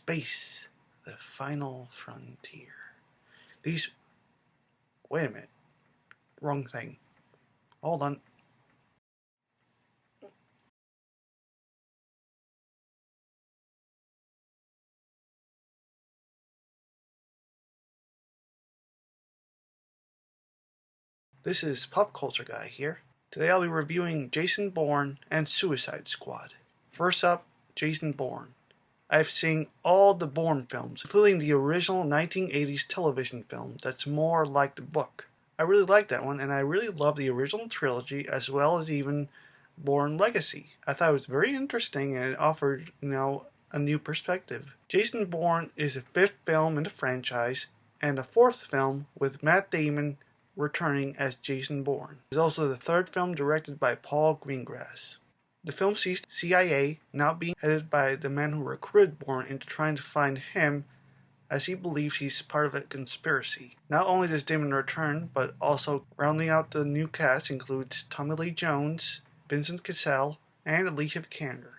Space, the final frontier. These... Wait a minute. Wrong thing. Hold on. This is Pop Culture Guy here. Today I'll be reviewing Jason Bourne and Suicide Squad. First up, Jason Bourne. I've seen all the Bourne films, including the original 1980s television film that's more like the book. I really like that one, and I really love the original trilogy as well as even Bourne Legacy. I thought it was very interesting and it offered, a new perspective. Jason Bourne is the fifth film in the franchise and the fourth film with Matt Damon returning as Jason Bourne. It is also the third film directed by Paul Greengrass. The film sees the CIA now being headed by the man who recruited Bourne into trying to find him, as he believes he's part of a conspiracy. Not only does Damon return, but also rounding out the new cast includes Tommy Lee Jones, Vincent Cassel, and Alicia Vikander.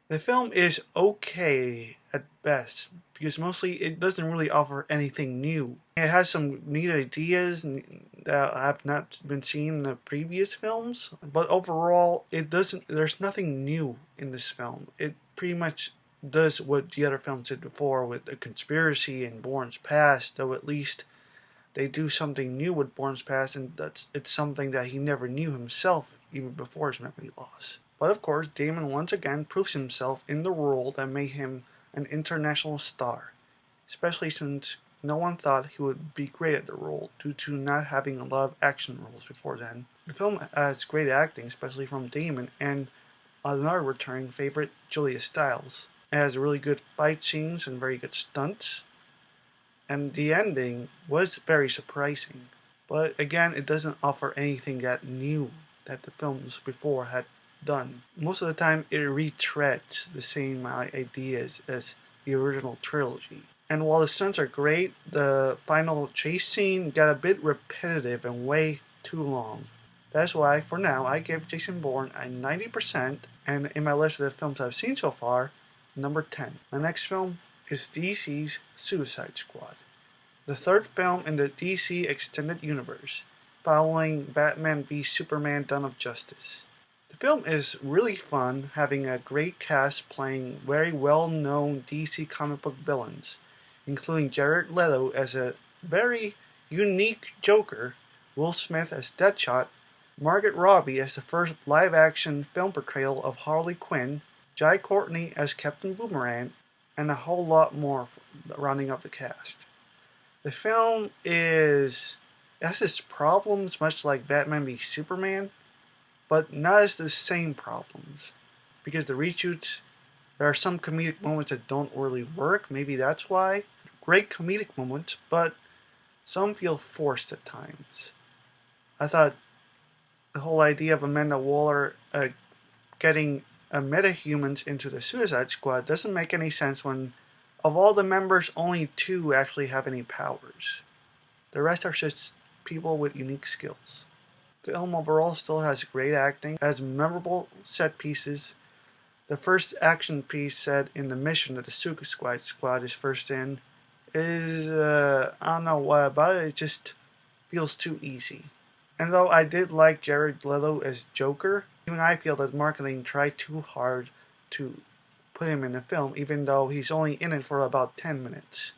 The film is okay at best, because mostly it doesn't really offer anything new. It has some neat ideas that have not been seen in the previous films, but overall there's nothing new in this film. It pretty much does what the other films did before with a conspiracy in Bourne's past, though at least they do something new with Bourne's past, and it's something that he never knew himself even before his memory loss. But of course, Damon once again proves himself in the role that made him an international star, especially since no one thought he would be great at the role due to not having a lot of action roles before then. The film has great acting, especially from Damon and another returning favorite, Julia Stiles. It has really good fight scenes and very good stunts, and the ending was very surprising. But again, it doesn't offer anything that new that the films before had done. Most of the time, it retreads the same ideas as the original trilogy. And while the stunts are great, the final chase scene got a bit repetitive and way too long. That's why, for now, I give Jason Bourne a 90%, and in my list of the films I've seen so far, number 10. The next film is DC's Suicide Squad, the third film in the DC Extended Universe, following Batman v Superman: Dawn of Justice. The film is really fun, having a great cast playing very well-known DC comic book villains, including Jared Leto as a very unique Joker, Will Smith as Deadshot, Margot Robbie as the first live-action film portrayal of Harley Quinn, Jai Courtney as Captain Boomerang, and a whole lot more rounding up the cast. The film has its problems, much like Batman v Superman, but not as the same problems. Because the reshoots, there are some comedic moments that don't really work, maybe that's why. Great comedic moments, but some feel forced at times. I thought the whole idea of Amanda Waller getting metahumans into the Suicide Squad doesn't make any sense when, of all the members, only 2 actually have any powers. The rest are just people with unique skills. The film overall still has great acting, has memorable set pieces. The first action piece set in the mission that the Suicide Squad is first in is, I don't know what about it, it just feels too easy. And though I did like Jared Leto as Joker, even I feel that marketing tried too hard to put him in the film, even though he's only in it for about 10 minutes.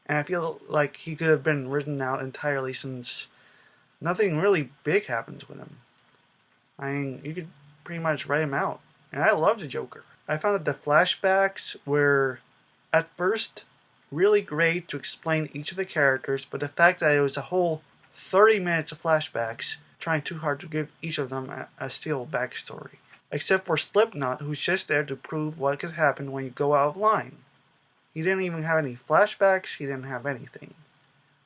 And I feel like he could have been written out entirely since nothing really big happens with him. I mean, you could pretty much write him out. And I love the Joker. I found that the flashbacks were, at first, really great to explain each of the characters, but the fact that it was a whole 30 minutes of flashbacks, trying too hard to give each of them a steel backstory. Except for Slipknot, who's just there to prove what could happen when you go out of line. He didn't even have any flashbacks, he didn't have anything.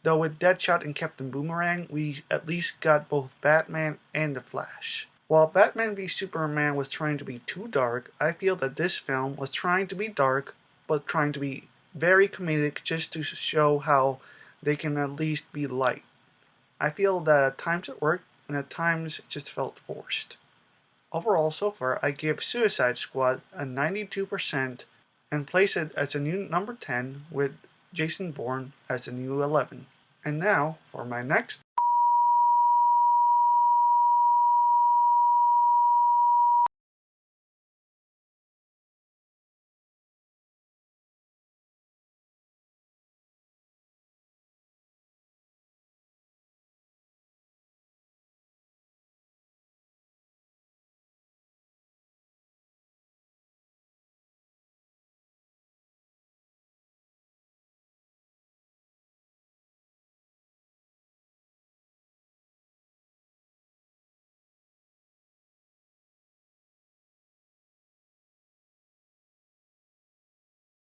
Though with Deadshot and Captain Boomerang, we at least got both Batman and the Flash. While Batman v Superman was trying to be too dark, I feel that this film was trying to be dark, but trying to be very comedic just to show how they can at least be light. I feel that at times it worked, and at times it just felt forced. Overall, so far, I give Suicide Squad a 92%, and place it as a new number 10 with Jason Bourne as a new 11. And now, for my next